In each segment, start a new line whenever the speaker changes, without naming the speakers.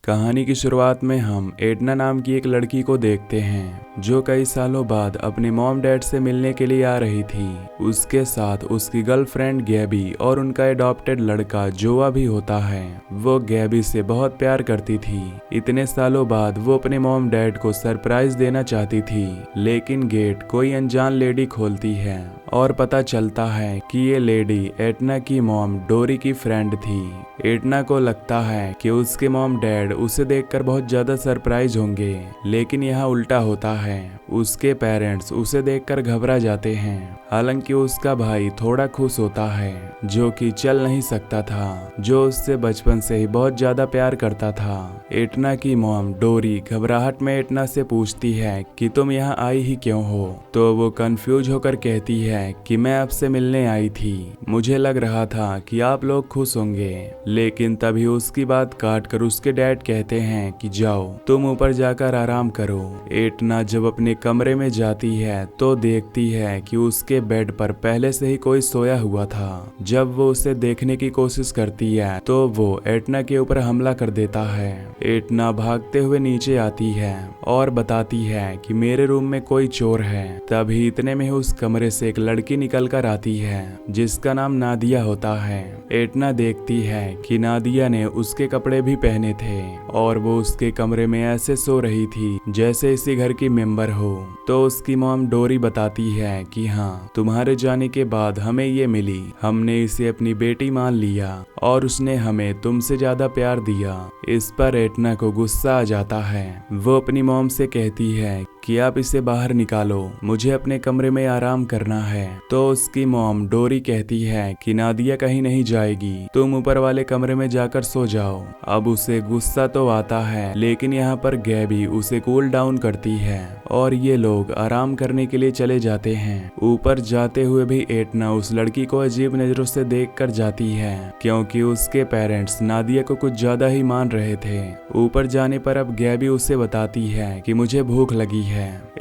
कहानी की शुरुआत में हम एडना नाम की एक लड़की को देखते हैं जो कई सालों बाद अपने मॉम डैड से मिलने के लिए आ रही थी। उसके साथ उसकी गर्लफ्रेंड गैबी और उनका एडॉप्टेड लड़का जोआ भी होता है। वो गैबी से बहुत प्यार करती थी। इतने सालों बाद वो अपने मॉम डैड को सरप्राइज देना चाहती थी, लेकिन गेट कोई अनजान लेडी खोलती है और पता चलता है कि ये लेडी एडना की मॉम डोरी की फ्रेंड थी। एडना को लगता है कि उसके मॉम डैड उसे देखकर बहुत ज्यादा सरप्राइज होंगे, लेकिन यहाँ उल्टा होता है। उसके पेरेंट्स उसे देखकर घबरा जाते हैं। हालांकि उसका भाई थोड़ा खुश होता है, जो कि चल नहीं सकता था, जो उससे बचपन से ही बहुत ज्यादा प्यार करता था। एडना की मॉम डोरी घबराहट में एडना से पूछती है कि तुम यहाँ आई ही क्यों हो। तो वो कंफ्यूज होकर कहती है कि मैं आपसे मिलने आई थी, मुझे लग रहा था कि आप लोग खुश होंगे। लेकिन तभी उसकी बात काट कर उसके डैड कहते हैं कि जाओ तुम ऊपर जाकर आराम करो। एडना जब अपने कमरे में जाती है तो देखती है कि उसके बेड पर पहले से ही कोई सोया हुआ था। जब वो उसे देखने की कोशिश करती है तो वो एडना के ऊपर हमला कर देता है। एडना भागते हुए नीचे आती है और बताती है कि मेरे रूम में कोई चोर है। तभी इतने में उस कमरे से एक लड़की निकल कर आती है जिसका नाम नादिया होता है। एडना देखती है कि नादिया ने उसके कपड़े भी पहने थे और वो उसके कमरे में ऐसे सो रही थी जैसे इसी घर की मेंबर हो। तो उसकी मॉम डोरी बताती है कि हाँ, तुम्हारे जाने के बाद हमें ये मिली, हमने इसे अपनी बेटी मान लिया और उसने हमें तुमसे ज्यादा प्यार दिया। इस पर एडना को गुस्सा आ जाता है। वो अपनी मॉम से कहती है कि आप इसे बाहर निकालो, मुझे अपने कमरे में आराम करना है। तो उसकी मॉम डोरी कहती है कि नादिया कहीं नहीं जाएगी, तुम ऊपर वाले कमरे में जाकर सो जाओ। अब उसे गुस्सा तो आता है, लेकिन यहाँ पर गैबी उसे कूल डाउन करती है और ये लोग आराम करने के लिए चले जाते हैं। ऊपर जाते हुए भी एडना उस लड़की को अजीब नजरों से देख कर जाती है, क्योंकि उसके पेरेंट्स नादिया को कुछ ज्यादा ही मान रहे थे। ऊपर जाने पर अब गैबी उसे बताती है कि मुझे भूख लगी है।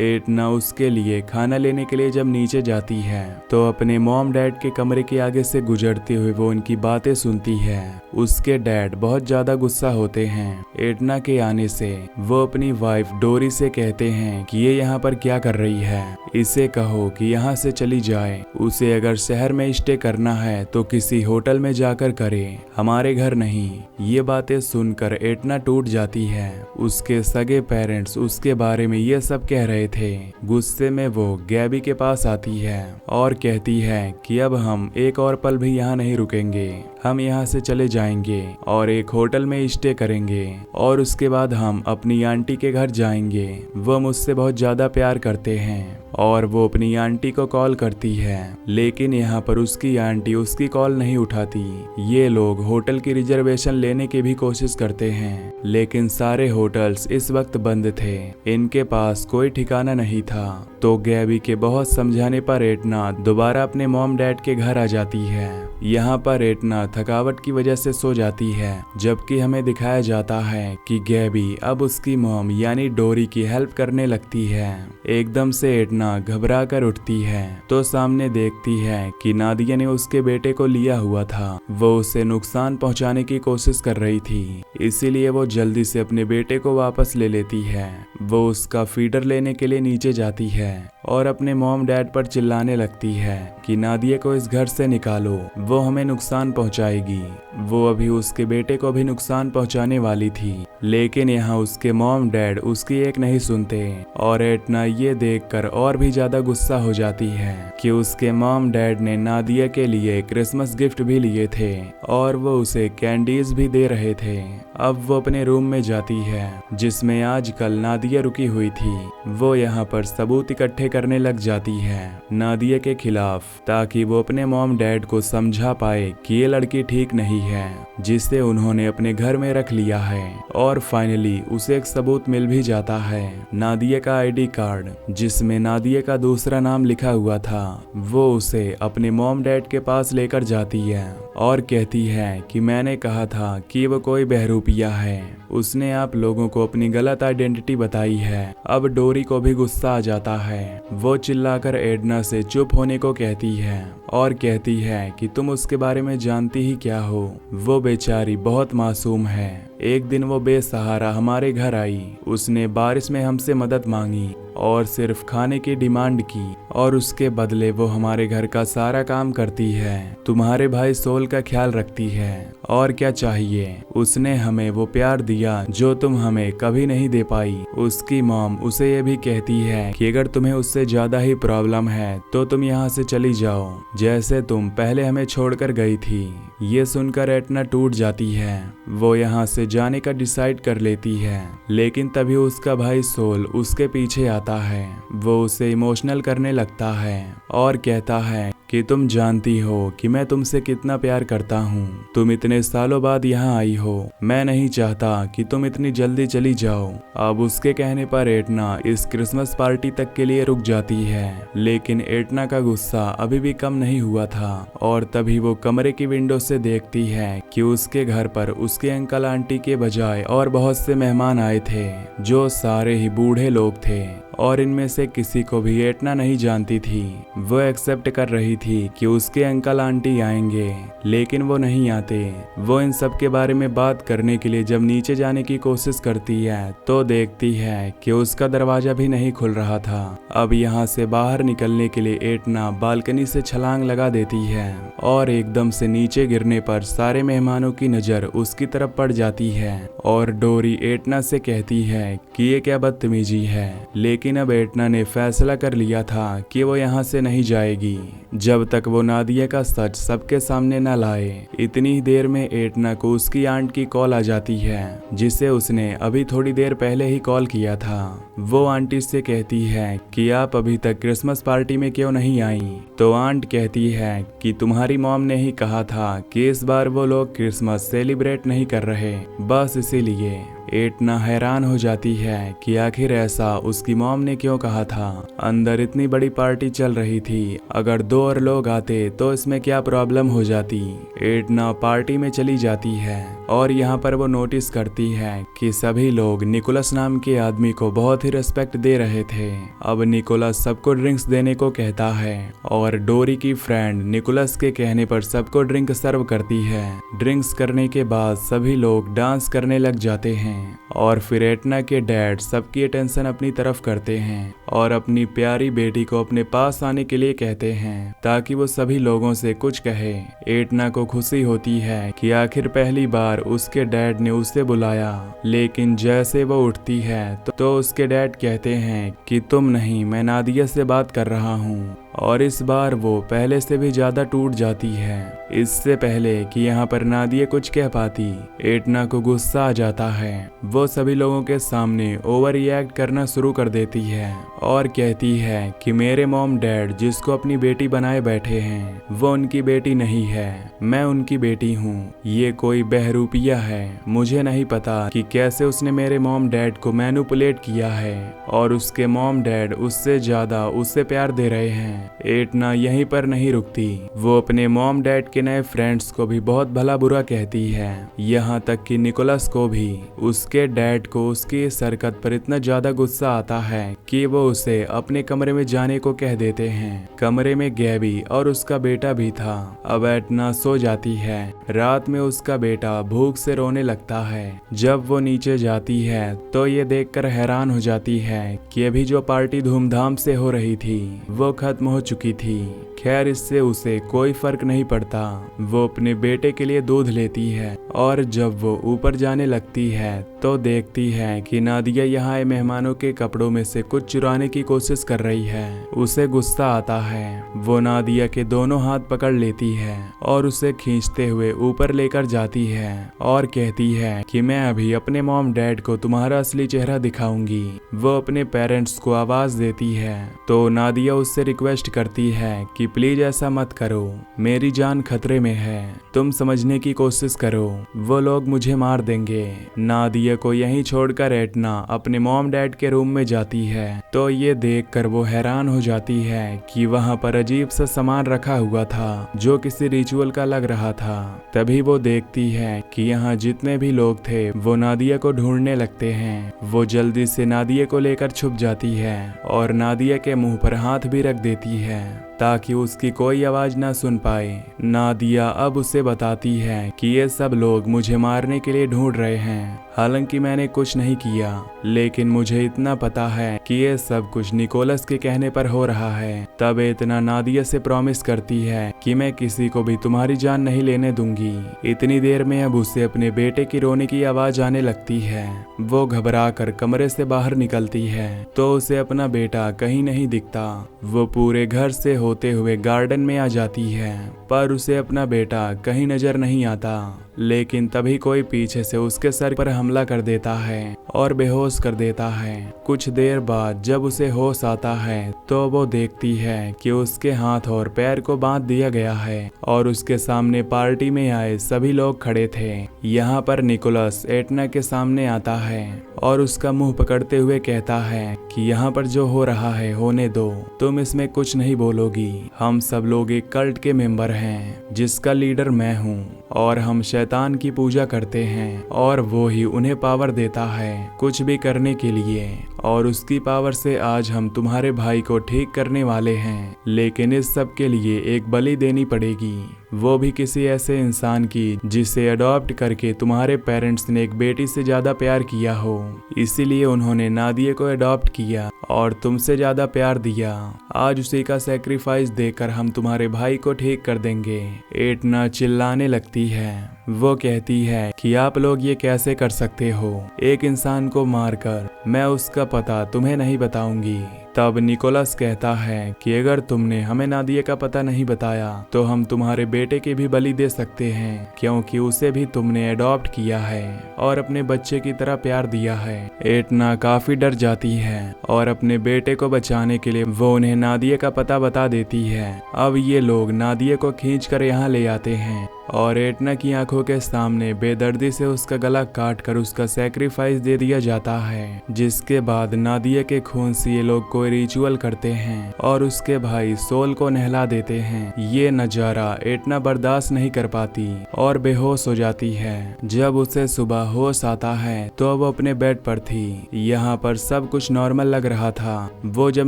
एडना उसके लिए खाना लेने के लिए जब नीचे जाती है तो अपने मॉम डैड के कमरे के आगे से गुजरते हुए वो उनकी बातें सुनती है। उसके डैड बहुत ज्यादा गुस्सा होते हैं एडना के आने से। वो अपनी वाइफ डोरी से कहते हैं कि ये यहाँ पर क्या कर रही है, इसे कहो कि यहाँ से चली जाए। उसे अगर शहर में स्टे करना है तो किसी होटल में जाकर करे, हमारे घर नहीं। ये बातें सुनकर एडना टूट जाती है। उसके सगे पेरेंट्स उसके बारे में ये सब कह रहे थे। गुस्से में वो गैबी के पास आती है और कहती है कि अब हम एक और पल भी यहाँ नहीं रुकेंगे, हम यहाँ से चले जाएंगे और एक होटल में स्टे करेंगे और उसके बाद हम अपनी आंटी के घर जाएंगे। वो मुझसे बहुत ज्यादा प्यार करते हैं और वो अपनी आंटी को कॉल करती है, लेकिन यहाँ पर उसकी आंटी उसकी कॉल नहीं उठाती। ये लोग होटल की रिजर्वेशन लेने की भी कोशिश करते हैं, लेकिन सारे होटल्स इस वक्त बंद थे, इनके पास कोई ठिकाना नहीं था। तो गैबी के बहुत समझाने पर एडना दोबारा अपने मॉम डैड के घर आ जाती है। यहाँ पर एडना थकावट की वजह से सो जाती है, जबकि हमें दिखाया जाता है कि गैबी अब उसकी मॉम यानी डोरी की हेल्प करने लगती है। एकदम से एडना घबरा कर उठती है तो सामने देखती है कि नादिया ने उसके बेटे को लिया हुआ था। वो उसे नुकसान पहुंचाने की कोशिश कर रही थी, इसीलिए वो जल्दी से अपने बेटे को वापस ले लेती है। वो उसका फीडर लेने के लिए नीचे जाती है और अपने मॉम डैड पर चिल्लाने लगती है कि नादिया को इस घर से निकालो, वो हमें नुकसान पहुंचाएगी। वो अभी उसके बेटे को भी नुकसान पहुंचाने वाली थी, लेकिन यहाँ उसके मॉम डैड उसकी एक नहीं सुनते और एडना ये देखकर और भी ज्यादा गुस्सा हो जाती है कि उसके मॉम डैड ने नादिया के लिए क्रिसमस गिफ्ट भी लिए थे और वो उसे कैंडीज भी दे रहे थे। अब वो अपने रूम में जाती है जिसमें आजकल नादिया रुकी हुई थी। वो यहाँ पर सबूत इकट्ठे करने लग जाती है नादिया के खिलाफ, ताकि वो अपने मॉम डैड को समझा पाए कि ये लड़की ठीक नहीं है जिसे उन्होंने अपने घर में रख लिया है। और फाइनली उसे एक सबूत मिल भी जाता है, नादिया का आईडी कार्ड जिसमें नादिया का दूसरा नाम लिखा हुआ था। वो उसे अपने मॉम डैड के पास लेकर जाती है और कहती है कि मैंने कहा था कि वो कोई बहरूपिया है, उसने आप लोगों को अपनी गलत आइडेंटिटी बताई है। अब डोरी को भी गुस्सा आ जाता है। वो चिल्लाकर एडना से चुप होने को कहती है और कहती है कि तुम उसके बारे में जानती ही क्या हो, वो बेचारी बहुत मासूम है। एक दिन वो बेसहारा हमारे घर आई। उसने बारिश में हमसे मदद मांगी और सिर्फ खाने की डिमांड की और उसके बदले वो हमारे घर का सारा काम करती है, तुम्हारे भाई सोल का ख्याल रखती है। और क्या चाहिए, उसने हमें वो प्यार दिया जो तुम हमें कभी नहीं दे पाई। उसकी मॉम उसे ये भी कहती है कि अगर तुम्हें उससे ज्यादा ही प्रॉब्लम है तो तुम यहाँ से चली जाओ, जैसे तुम पहले हमें छोड़कर गई थी। ये सुनकर एटना टूट जाती है। वो यहाँ से जाने का डिसाइड कर लेती है, लेकिन तभी उसका भाई सोल उसके पीछे आता है। वो उसे इमोशनल करने लगता है और कहता है कि तुम जानती हो कि मैं तुमसे कितना प्यार करता हूँ। तुम इतने सालों बाद यहाँ आई हो, मैं नहीं चाहता कि तुम इतनी जल्दी चली जाओ। अब उसके कहने पर एटना इस क्रिसमस पार्टी तक के लिए रुक जाती है, लेकिन एटना का गुस्सा अभी भी कम नहीं हुआ था और तभी वो कमरे की विंडो से देखती है कि उसके घर पर उसके अंकल आंटी के बजाय और बहुत से मेहमान आए थे, जो सारे ही बूढ़े लोग थे और इनमें से किसी को भी एटना नहीं जानती थी। वो एक्सेप्ट कर रही थी कि उसके अंकल आंटी आएंगे, लेकिन वो नहीं आते। वो इन सब के बारे में बात करने के लिए जब नीचे जाने की कोशिश करती है तो देखती है कि उसका दरवाजा भी नहीं खुल रहा था। अब यहाँ से बाहर निकलने के लिए एटना बालकनी से छलांग लगा देती है और एकदम से नीचे गिरने पर सारे मेहमानों की नजर उसकी तरफ पड़ जाती है और डोरी एटना से कहती है कि ये क्या बदतमीजी है। लेकिन अब एटना ने फैसला कर लिया था कि वो यहाँ से नहीं जाएगी जब तक वो नादिया का सच सबके सामने न लाए। इतनी देर में एटना को उसकी आंट की कॉल आ जाती है, जिसे उसने अभी थोड़ी देर पहले ही कॉल किया था। वो आंटी से कहती है कि आप अभी तक क्रिसमस पार्टी में क्यों नहीं आई। तो आंट कहती है कि तुम्हारी मॉम ने ही कहा था कि इस बार वो लोग क्रिसमस सेलिब्रेट नहीं कर रहे, बस इसीलिए। एटना हैरान हो जाती है कि आखिर ऐसा उसकी मॉम ने क्यों कहा था। अंदर इतनी बड़ी पार्टी चल रही थी, अगर 2 और लोग आते तो इसमें क्या प्रॉब्लम हो जाती। एटना पार्टी में चली जाती है और यहाँ पर वो नोटिस करती है कि सभी लोग निकोलस नाम के आदमी को बहुत ही रिस्पेक्ट दे रहे थे। अब निकोलस सबको ड्रिंक्स देने को कहता है और डोरी की फ्रेंड निकोलस के कहने पर सबको ड्रिंक सर्व करती है। ड्रिंक्स करने के बाद सभी लोग डांस करने लग जाते हैं और फिर एटना के डैड सबकी अटेंशन अपनी तरफ करते हैं और अपनी प्यारी बेटी को अपने पास आने के लिए कहते हैं ताकि वो सभी लोगों से कुछ कहे। एटना को खुशी होती है कि आखिर पहली बार उसके डैड ने उसे बुलाया, लेकिन जैसे वो उठती है तो उसके डैड कहते हैं कि तुम नहीं, मैं नादिया से बात कर रहा हूँ। और इस बार वो पहले से भी ज्यादा टूट जाती है। इससे पहले कि यहाँ पर नादिया कुछ कह पाती, एटना को गुस्सा आ जाता है। वो सभी लोगों के सामने ओवर रिएक्ट करना शुरू कर देती है और कहती है कि मेरे मॉम डैड जिसको अपनी बेटी बनाए बैठे हैं वो उनकी बेटी नहीं है, मैं उनकी बेटी हूँ। ये कोई बहरूपिया है। मुझे नहीं पता कि कैसे उसने मेरे मॉम डैड को मैनिपुलेट किया है और उसके मॉम डैड उससे ज्यादा उससे प्यार दे रहे हैं। एटना यहीं पर नहीं रुकती, वो अपने मॉम डैड के नए फ्रेंड्स को भी बहुत भला बुरा कहती है, यहाँ तक कि निकोलस को भी। उसके डैड को उसकी इस हरकत पर इतना ज्यादा गुस्सा आता है कि वो उसे अपने कमरे में जाने को कह देते हैं। कमरे में गैबी और उसका बेटा भी था। अब एटना सो जाती है। रात में उसका बेटा भूख से रोने लगता है। जब वो नीचे जाती है तो ये देखकर हैरान हो जाती है कि अभी जो पार्टी धूमधाम से हो रही थी वो खत्म हो चुकी थी। खैर, इससे उसे कोई फर्क नहीं पड़ता। वो अपने बेटे के लिए दूध लेती है और जब वो ऊपर जाने लगती है तो देखती है कि नादिया यहाँ आए मेहमानों के कपड़ों में से कुछ चुराने की कोशिश कर रही है। उसे गुस्सा आता है। वो नादिया के दोनों हाथ पकड़ लेती है और उसे खींचते हुए ऊपर लेकर जाती है और कहती है कि मैं अभी अपने मॉम डैड को तुम्हारा असली चेहरा दिखाऊंगी। वो अपने पेरेंट्स को आवाज देती है तो नादिया उससे रिक्वेस्ट करती है कि प्लीज ऐसा मत करो, मेरी जान खतरे में है, तुम समझने की कोशिश करो, वो लोग मुझे मार देंगे। नादिया को यहीं छोड़कर एटना अपने मॉम डैड के रूम में जाती है तो ये देखकर वो हैरान हो जाती है कि वहाँ पर अजीब सा सामान रखा हुआ था जो किसी रिचुअल का लग रहा था। तभी वो देखती है कि यहाँ जितने भी लोग थे वो नादिया को ढूंढने लगते हैं। वो जल्दी से नादिया को लेकर छुप जाती है और नादिया के मुंह पर हाथ भी रख देती है ताकि उसकी कोई आवाज ना सुन पाए। नादिया अब उसे बताती है कि ये सब लोग मुझे मारने के लिए ढूंढ रहे हैं, हालांकि मैंने कुछ नहीं किया, लेकिन मुझे इतना पता है कि ये सब कुछ निकोलस के कहने पर हो रहा है। तब इतना नादिया से प्रॉमिस करती है कि मैं किसी को भी तुम्हारी जान नहीं लेने दूंगी। इतनी देर में अब उसे अपने बेटे की रोने की आवाज आने लगती है। वो घबरा कर कमरे से बाहर निकलती है तो उसे अपना बेटा कहीं नहीं दिखता। वो पूरे घर से होते हुए गार्डन में आ जाती है, पर उसे अपना बेटा कहीं नजर नहीं आता। लेकिन तभी कोई पीछे से उसके सर पर हमला कर देता है और बेहोश कर देता है। कुछ देर बाद जब उसे होश आता है तो वो देखती है कि उसके हाथ और पैर को बांध दिया गया है और उसके सामने पार्टी में आए सभी लोग खड़े थे। यहाँ पर निकोलस एटना के सामने आता है और उसका मुंह पकड़ते हुए कहता है कि यहाँ पर जो हो रहा है होने दो, तुम इसमें कुछ नहीं बोलोगी। हम सब लोग एक कल्ट के मेंबर हैं जिसका लीडर मैं हूँ और हम शैतान की पूजा करते हैं और वो ही उन्हें पावर देता है कुछ भी करने के लिए, और उसकी पावर से आज हम तुम्हारे भाई को ठीक करने वाले हैं। लेकिन इस सब के लिए एक बलि देनी पड़ेगी, वो भी किसी ऐसे इंसान की जिसे अडॉप्ट करके तुम्हारे पेरेंट्स ने एक बेटी से ज्यादा प्यार किया हो। इसीलिए उन्होंने नादिया को अडॉप्ट किया और तुमसे ज्यादा प्यार दिया। आज उसी का सैक्रिफाइस देकर हम तुम्हारे भाई को ठीक कर देंगे। एटना चिल्लाने लगती है। वो कहती है कि आप लोग ये कैसे कर सकते हो, एक इंसान को मारकर। मैं उसका पता तुम्हें नहीं बताऊंगी। तब निकोलस कहता है कि अगर तुमने हमें नादिया का पता नहीं बताया तो हम तुम्हारे बेटे की भी बलि दे सकते हैं, क्योंकि उसे भी तुमने अडॉप्ट किया है और अपने बच्चे की तरह प्यार दिया है। एटना काफी डर जाती है और अपने बेटे को बचाने के लिए वो उन्हें नादिया का पता बता देती है। अब ये लोग नादिया को खींचकर यहाँ ले आते हैं और एटना की आंखों के सामने बेदर्दी से उसका गला काट कर उसका सैक्रिफाइस दे दिया जाता है। जिसके बाद नादिया के खून से ये लोग कोई रिचुअल करते हैं और उसके भाई सोल को नहला देते हैं। ये नजारा एटना बर्दाश्त नहीं कर पाती और बेहोश हो जाती है। जब उसे सुबह होश आता है तो वो अपने बेड पर थी। यहाँ पर सब कुछ नॉर्मल लग रहा था। वो जब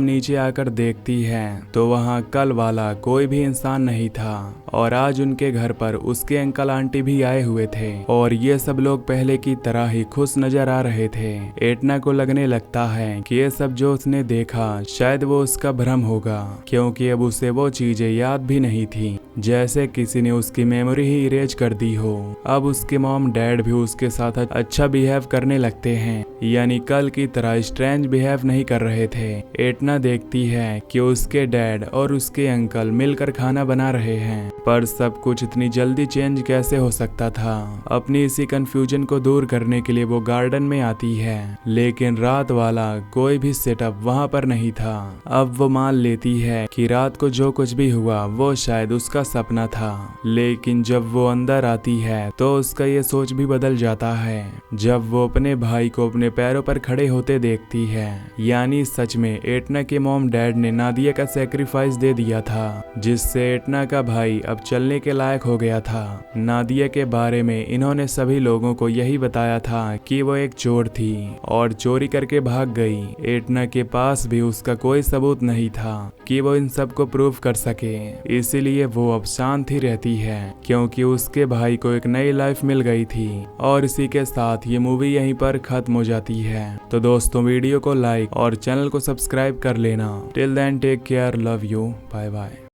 नीचे आकर देखती है तो वहाँ कल वाला कोई भी इंसान नहीं था और आज उनके घर पर उसके अंकल आंटी भी आए हुए थे और ये सब लोग पहले की तरह ही खुश नजर आ रहे थे। एटना को लगने लगता है कि ये सब जो उसने देखा शायद वो उसका भ्रम होगा, क्योंकि अब उसे वो चीजें याद भी नहीं थी, जैसे किसी ने उसकी मेमोरी ही इरेज कर दी हो। अब उसके मॉम डैड भी उसके साथ अच्छा बिहेव करने लगते हैं, यानी कल की तरह स्ट्रेंज बिहेव नहीं कर रहे थे। एटना देखती है कि उसके डैड और उसके अंकल मिलकर खाना बना रहे हैं, पर सब कुछ इतनी जल्दी चेंज कैसे हो सकता था। अपनी इसी कंफ्यूजन को दूर करने के लिए वो गार्डन में आती है, लेकिन रात वाला कोई भी सेटअप वहाँ पर नहीं था। अब वो मान लेती है कि रात को जो कुछ भी हुआ वो शायद उसका सपना था, लेकिन जब वो अंदर आती है तो उसका ये सोच भी बदल जाता है जब वो अपने भाई को अपने पैरों पर खड़े होते देखती है। यानी सच में एटना के मॉम डैड ने नादिया का सैक्रिफाइस दे दिया था, जिससे एटना का भाई अब चलने के लायक हो गया था। नादिया के बारे में इन्होंने सभी लोगों को यही बताया था कि वो एक चोर थी और चोरी करके भाग गई। एटना के पास भी उसका कोई सबूत नहीं था कि वो इन सब को प्रूव कर सके, इसीलिए वो अब शांत ही रहती है क्योंकि उसके भाई को एक नई लाइफ मिल गई थी। और इसी के साथ ये मूवी यहीं पर खत्म हो जाती है। तो दोस्तों वीडियो को लाइक और चैनल को सब्सक्राइब कर लेना। Till then take care, love you, bye bye.